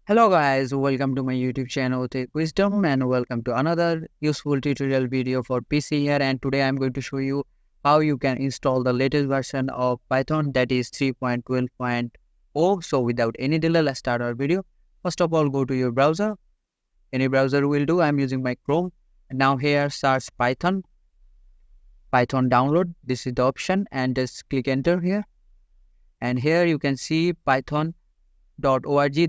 Hello guys, welcome to my YouTube channel Tech Wisdom and welcome to another useful tutorial video for PC here, and today I'm going to show you how you can install the latest version of Python, that is 3.12.0. So without any delay, let's start our video. First of all, go to your browser. Any browser will do. I'm using my Chrome. And now here search Python download. This is the option and just click enter here. And here you can see python.org.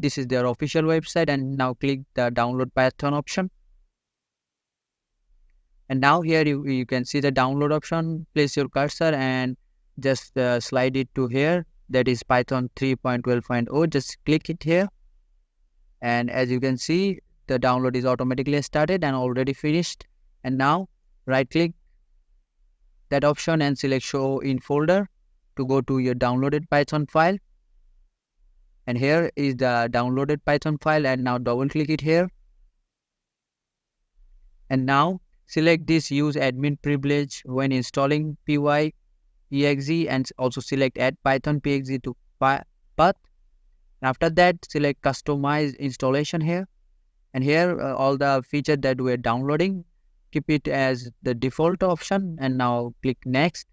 This is their official website, and now click the download Python option. And now here you can see the download option. Place your cursor and just slide it to here, that is Python 3.12.0. Just click it here, and as you can see the download is automatically started and already finished. And now right click that option and select show in folder to go to your downloaded Python file. And here is the downloaded Python file, and now double click it here. And now select this use admin privilege when installing py.exe, and also select add python px to path. And after that select customize installation here, and here all the features that we're downloading, keep it as the default option, and now click next.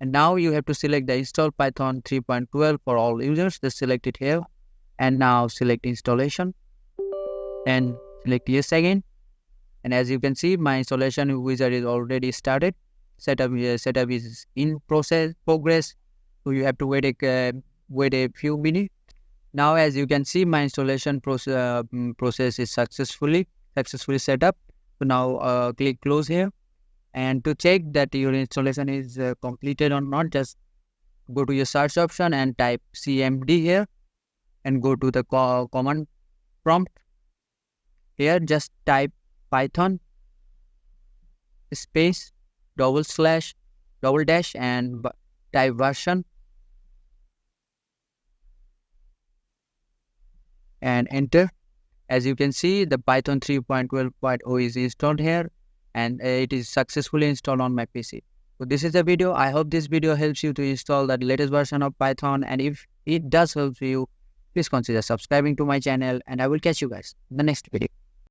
And now you have to select the install Python 3.12 for all users. Just select it here, and now select installation and select yes again. And as you can see, my installation wizard is already started. Setup is in progress. So you have to wait a few minutes. Now, as you can see, my installation process is successfully set up. So now click close here. And to check that your installation is completed or not, just go to your search option and type cmd here, and go to the command prompt. Here just type python space double dash and type version and enter. As you can see, the Python 3.12.0 is installed here, and it is successfully installed on my PC. So this is the video. I hope this video helps you to install the latest version of Python, and if it does help you, please consider subscribing to my channel, and I will catch you guys in the next video.